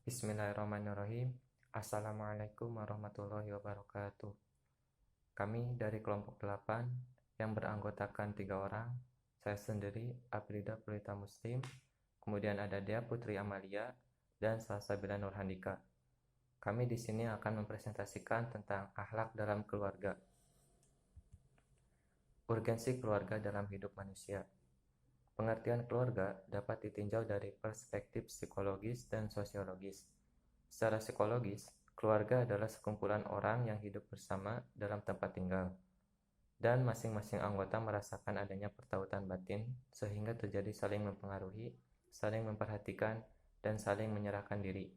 Bismillahirrahmanirrahim. Assalamualaikum warahmatullahi wabarakatuh. Kami dari kelompok 8 yang beranggotakan 3 orang, saya sendiri, Aprida Pulita Muslim, kemudian ada Dea Putri Amalia, dan Salsabila Nurhandika. Kami di sini akan mempresentasikan tentang akhlak dalam keluarga. Urgensi keluarga dalam hidup manusia. Pengertian keluarga dapat ditinjau dari perspektif psikologis dan sosiologis. Secara psikologis, keluarga adalah sekumpulan orang yang hidup bersama dalam tempat tinggal, dan masing-masing anggota merasakan adanya pertautan batin sehingga terjadi saling mempengaruhi, saling memperhatikan, dan saling menyerahkan diri.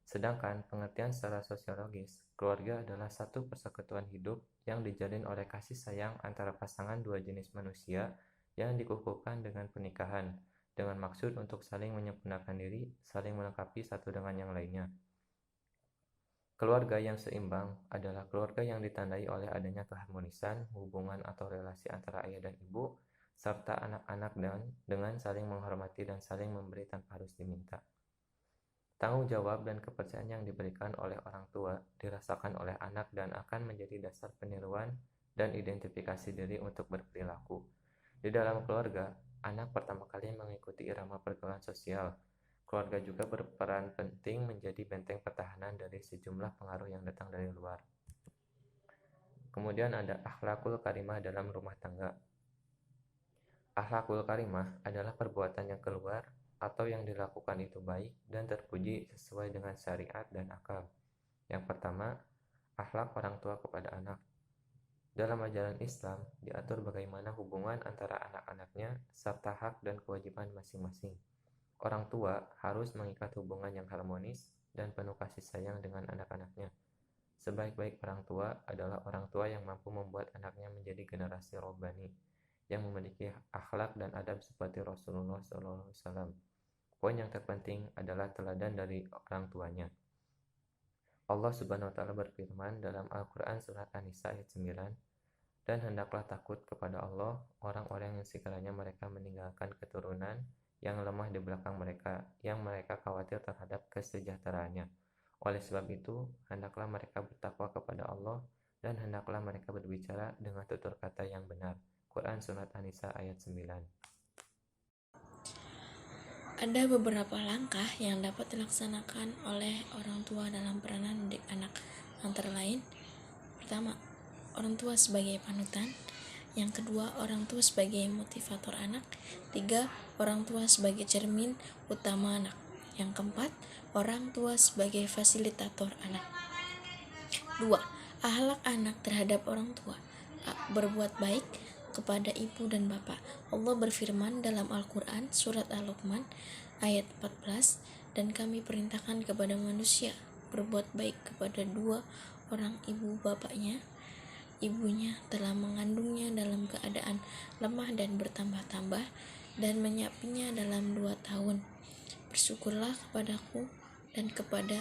Sedangkan pengertian secara sosiologis, keluarga adalah satu persekutuan hidup yang dijalin oleh kasih sayang antara pasangan dua jenis manusia yang dikukuhkan dengan pernikahan, dengan maksud untuk saling menyempurnakan diri, saling melengkapi satu dengan yang lainnya. Keluarga yang seimbang adalah keluarga yang ditandai oleh adanya keharmonisan, hubungan atau relasi antara ayah dan ibu, serta anak-anak dengan saling menghormati dan saling memberi tanpa harus diminta. Tanggung jawab dan kepercayaan yang diberikan oleh orang tua dirasakan oleh anak dan akan menjadi dasar peniruan dan identifikasi diri untuk berperilaku. Di dalam keluarga, anak pertama kali mengikuti irama pergaulan sosial. Keluarga juga berperan penting menjadi benteng pertahanan dari sejumlah pengaruh yang datang dari luar. Kemudian ada akhlakul karimah dalam rumah tangga. Akhlakul karimah adalah perbuatan yang keluar atau yang dilakukan itu baik dan terpuji sesuai dengan syariat dan akal. Yang pertama, akhlak orang tua kepada anak. Dalam ajaran Islam, diatur bagaimana hubungan antara anak-anaknya serta hak dan kewajiban masing-masing. Orang tua harus mengikat hubungan yang harmonis dan penuh kasih sayang dengan anak-anaknya. Sebaik-baik orang tua adalah orang tua yang mampu membuat anaknya menjadi generasi robbani, yang memiliki akhlak dan adab seperti Rasulullah SAW. Poin yang terpenting adalah teladan dari orang tuanya. Allah Subhanahu wa Ta'ala berfirman dalam Al-Quran Surat An-Nisa ayat 9, dan hendaklah takut kepada Allah orang-orang yang sekiranya mereka meninggalkan keturunan yang lemah di belakang mereka, yang mereka khawatir terhadap kesejahteraannya. Oleh sebab itu, hendaklah mereka bertakwa kepada Allah dan hendaklah mereka berbicara dengan tutur kata yang benar. Quran Surat An-Nisa ayat 9. Ada beberapa langkah yang dapat dilaksanakan oleh orang tua dalam peranan mendidik anak, antara lain: pertama, orang tua sebagai panutan; yang kedua, orang tua sebagai motivator anak; tiga, orang tua sebagai cermin utama anak; yang keempat, orang tua sebagai fasilitator anak. 2. Akhlak anak terhadap orang tua. Berbuat baik kepada ibu dan bapak. Allah berfirman dalam Al-Quran Surat Al-Luqman ayat 14, dan kami perintahkan kepada manusia berbuat baik kepada dua orang ibu bapaknya. Ibunya telah mengandungnya dalam keadaan lemah dan bertambah-tambah dan menyapinya dalam 2 tahun. Bersyukurlah kepadaku dan kepada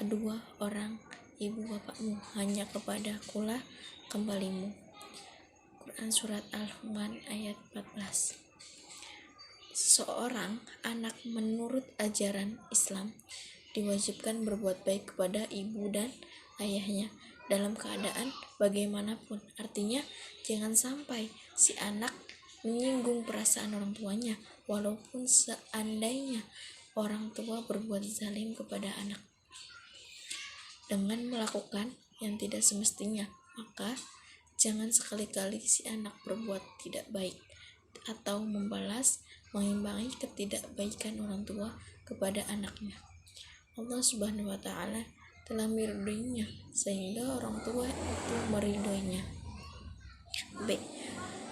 kedua orang ibu bapakmu, hanya kepadakulah kembalimu. Quran Surat Al-Luqman ayat 14. Seorang anak menurut ajaran Islam diwajibkan berbuat baik kepada ibu dan ayahnya dalam keadaan bagaimanapun. Artinya, jangan sampai si anak menyinggung perasaan orang tuanya, walaupun seandainya orang tua berbuat zalim kepada anak dengan melakukan yang tidak semestinya, maka jangan sekali-kali si anak berbuat tidak baik atau mengimbangi ketidakbaikan orang tua kepada anaknya. Allah Subhanahu wa Ta'ala telah meridhoinya sehingga orang tua itu meridhoinya. B.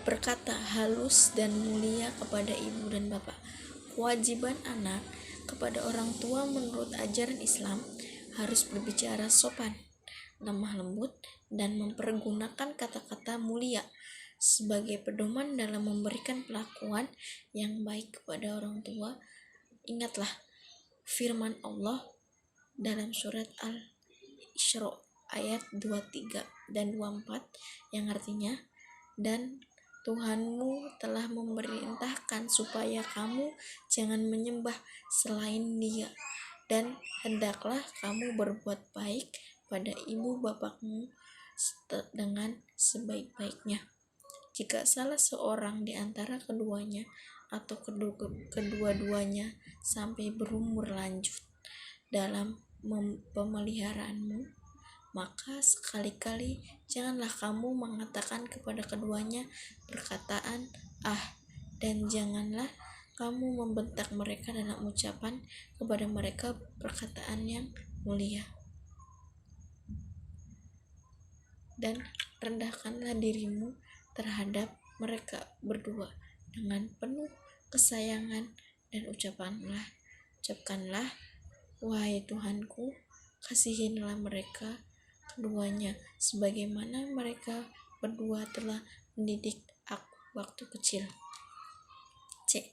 Berkata halus dan mulia kepada ibu dan bapak. Kewajiban anak kepada orang tua menurut ajaran Islam harus berbicara sopan, lemah lembut, dan mempergunakan kata-kata mulia sebagai pedoman dalam memberikan perlakuan yang baik kepada orang tua. Ingatlah firman Allah dalam surat Al-Isra ayat 23 dan 24 yang artinya, dan Tuhanmu telah memerintahkan supaya kamu jangan menyembah selain Dia, Dan hendaklah kamu berbuat baik pada ibu bapakmu dengan sebaik-baiknya. Jika salah seorang di antara keduanya atau kedua-duanya sampai berumur lanjut dalam pemeliharaanmu, maka sekali-kali janganlah kamu mengatakan kepada keduanya perkataan "ah", dan janganlah kamu membentak mereka dalam ucapan kepada mereka perkataan yang mulia. Dan rendahkanlah dirimu terhadap mereka berdua dengan penuh kesayangan dan ucapkanlah, "Wahai Tuhanku, kasihilah mereka keduanya sebagaimana mereka berdua telah mendidik aku waktu kecil." C.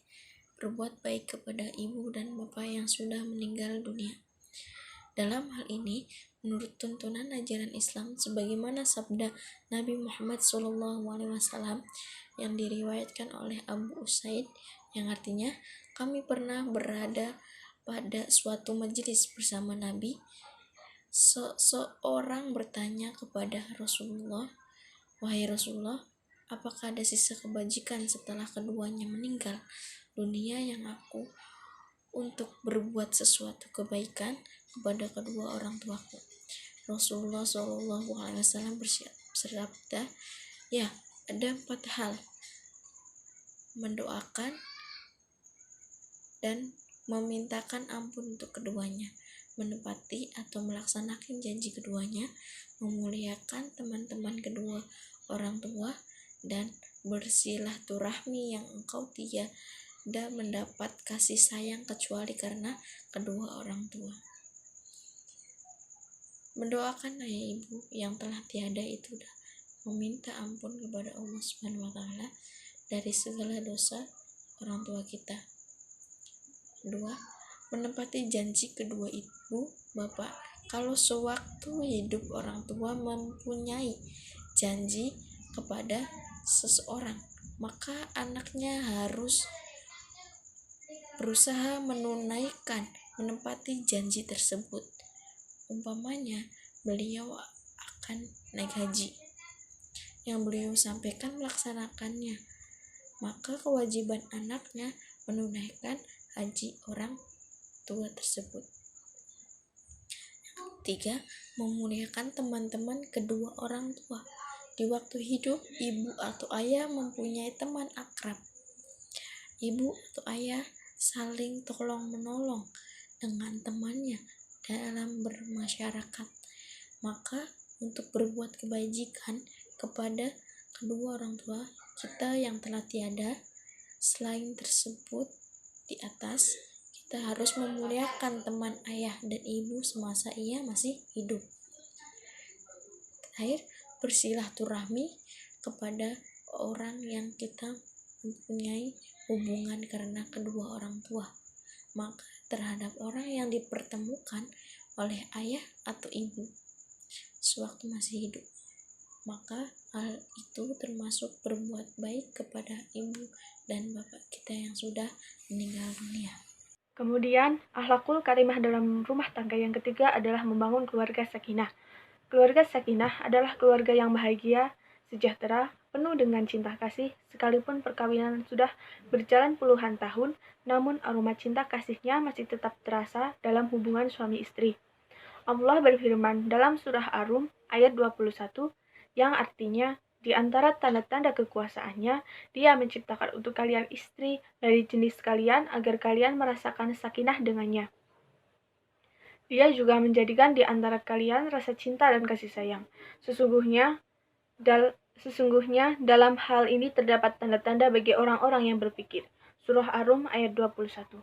Berbuat baik kepada ibu dan bapak yang sudah meninggal dunia. Dalam hal ini, menurut tuntunan ajaran Islam, sebagaimana sabda Nabi Muhammad SAW yang diriwayatkan oleh Abu Usaid, yang artinya, kami pernah berada pada suatu majelis bersama Nabi. Seorang bertanya kepada Rasulullah, "Wahai Rasulullah, apakah ada sisa kebajikan setelah keduanya meninggal dunia yang aku untuk berbuat sesuatu kebaikan kepada kedua orang tuaku?" Rasulullah SAW bersabda, "Ya, ada 4 hal: mendoakan dan memintakan ampun untuk keduanya, menepati atau melaksanakan janji keduanya, memuliakan teman-teman kedua orang tua, dan bersilaturahmi yang engkau tiada mendapat kasih sayang kecuali karena kedua orang tua." Mendoakan ayah ibu yang telah tiada itu meminta ampun kepada Allah SWT dari segala dosa orang tua kita. 2. Menepati janji kedua ibu bapak. Kalau sewaktu hidup orang tua mempunyai janji kepada seseorang, maka anaknya harus berusaha menepati janji tersebut. Umpamanya, beliau akan naik haji yang beliau sampaikan melaksanakannya, maka kewajiban anaknya menunaikan haji orang tua tersebut. 3. Memuliakan teman-teman kedua orang tua. Di waktu hidup, ibu atau ayah mempunyai teman akrab. Ibu atau ayah saling tolong-menolong dengan temannya dalam bermasyarakat. Maka untuk berbuat kebajikan kepada kedua orang tua kita yang telah tiada, selain tersebut di atas, kita harus memuliakan teman ayah dan ibu semasa ia masih hidup. Terakhir, bersilaturahmi kepada orang yang kita mempunyai hubungan karena kedua orang tua. Maka terhadap orang yang dipertemukan oleh ayah atau ibu sewaktu masih hidup, maka hal itu termasuk berbuat baik kepada ibu dan bapak kita yang sudah meninggal dunia. Kemudian, akhlakul karimah dalam rumah tangga yang ketiga adalah membangun keluarga sakinah. Keluarga sakinah adalah keluarga yang bahagia, sejahtera, penuh dengan cinta kasih, sekalipun perkawinan sudah berjalan puluhan tahun, namun aroma cinta kasihnya masih tetap terasa dalam hubungan suami istri. Allah berfirman dalam surah Ar-Rum ayat 21, yang artinya, di antara tanda-tanda kekuasaannya, Dia menciptakan untuk kalian istri dari jenis kalian agar kalian merasakan sakinah dengannya. Dia juga menjadikan di antara kalian rasa cinta dan kasih sayang. Sesungguhnya dalam hal ini terdapat tanda-tanda bagi orang-orang yang berpikir. Surah Ar-Rum ayat 21.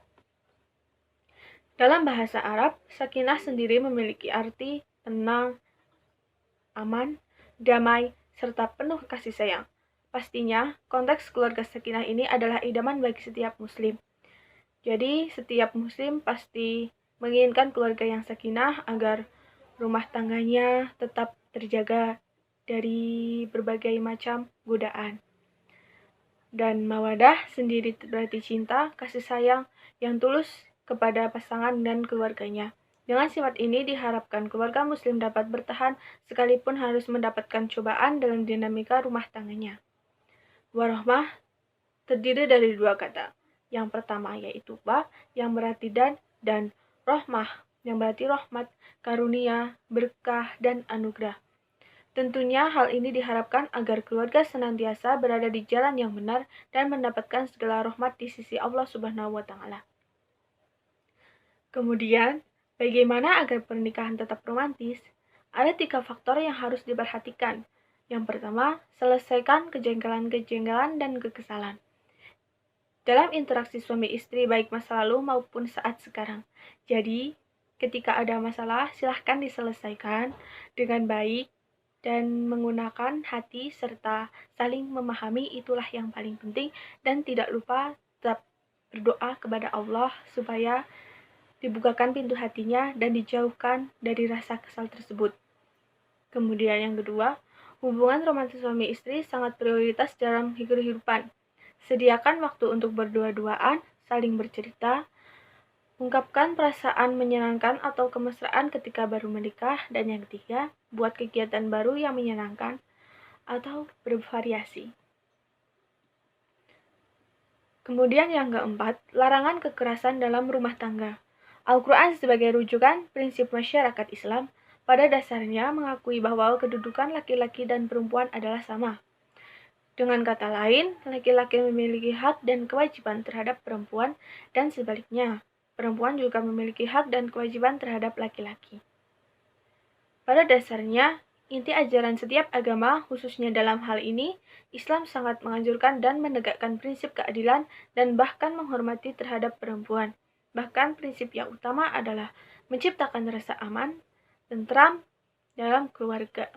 Dalam bahasa Arab, sakinah sendiri memiliki arti tenang, aman, damai, serta penuh kasih sayang. Pastinya, konteks keluarga sakinah ini adalah idaman bagi setiap muslim. Jadi, setiap muslim pasti menginginkan keluarga yang sakinah agar rumah tangganya tetap terjaga dari berbagai macam godaan. Dan mawadah sendiri berarti cinta, kasih sayang yang tulus kepada pasangan dan keluarganya. Dengan sifat ini diharapkan keluarga muslim dapat bertahan sekalipun harus mendapatkan cobaan dalam dinamika rumah tangganya. Warahmah terdiri dari dua kata. Yang pertama yaitu wa, yang berarti dan rahmah, yang berarti rahmat, karunia, berkah, dan anugerah. Tentunya hal ini diharapkan agar keluarga senantiasa berada di jalan yang benar dan mendapatkan segala rahmat di sisi Allah Subhanahu wa Ta'ala. Kemudian, bagaimana agar pernikahan tetap romantis? Ada 3 faktor yang harus diperhatikan. Yang pertama, selesaikan kejengkelan-kejengkelan dan kekesalan dalam interaksi suami istri baik masa lalu maupun saat sekarang. Jadi, ketika ada masalah, silahkan diselesaikan dengan baik dan menggunakan hati serta saling memahami, itulah yang paling penting. Dan tidak lupa tetap berdoa kepada Allah supaya dibukakan pintu hatinya dan dijauhkan dari rasa kesal tersebut. Kemudian yang kedua, hubungan romantis suami istri sangat prioritas dalam kehidupan. Sediakan waktu untuk berdua-duaan, saling bercerita, ungkapkan perasaan menyenangkan atau kemesraan ketika baru menikah. Dan yang ketiga, buat kegiatan baru yang menyenangkan atau bervariasi. Kemudian yang keempat, larangan kekerasan dalam rumah tangga. Al-Quran sebagai rujukan prinsip masyarakat Islam pada dasarnya mengakui bahwa kedudukan laki-laki dan perempuan adalah sama. Dengan kata lain, laki-laki memiliki hak dan kewajiban terhadap perempuan dan sebaliknya. Perempuan juga memiliki hak dan kewajiban terhadap laki-laki. Pada dasarnya, inti ajaran setiap agama, khususnya dalam hal ini, Islam sangat menganjurkan dan menegakkan prinsip keadilan dan bahkan menghormati terhadap perempuan. Bahkan prinsip yang utama adalah menciptakan rasa aman, tentram dalam keluarga,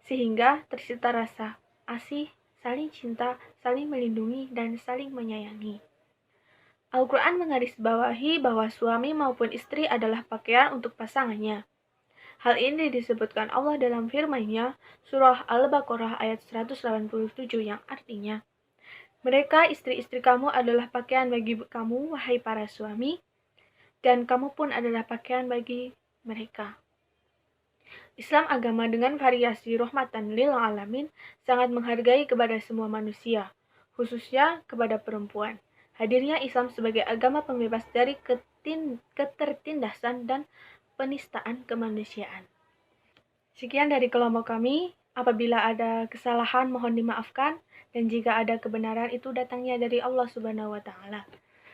sehingga tercipta rasa asih, saling cinta, saling melindungi, dan saling menyayangi. Al-Quran menggarisbawahi bahwa suami maupun istri adalah pakaian untuk pasangannya. Hal ini disebutkan Allah dalam firman-Nya, surah Al-Baqarah ayat 187 yang artinya, mereka istri-istri kamu adalah pakaian bagi kamu, wahai para suami, dan kamu pun adalah pakaian bagi mereka. Islam agama dengan variasi rahmatan lil alamin sangat menghargai kepada semua manusia, khususnya kepada perempuan. Hadirnya Islam sebagai agama pembebas dari ketertindasan dan penistaan kemanusiaan. Sekian dari kelompok kami. Apabila ada kesalahan mohon dimaafkan, dan jika ada kebenaran itu datangnya dari Allah Subhanahu wa Ta'ala.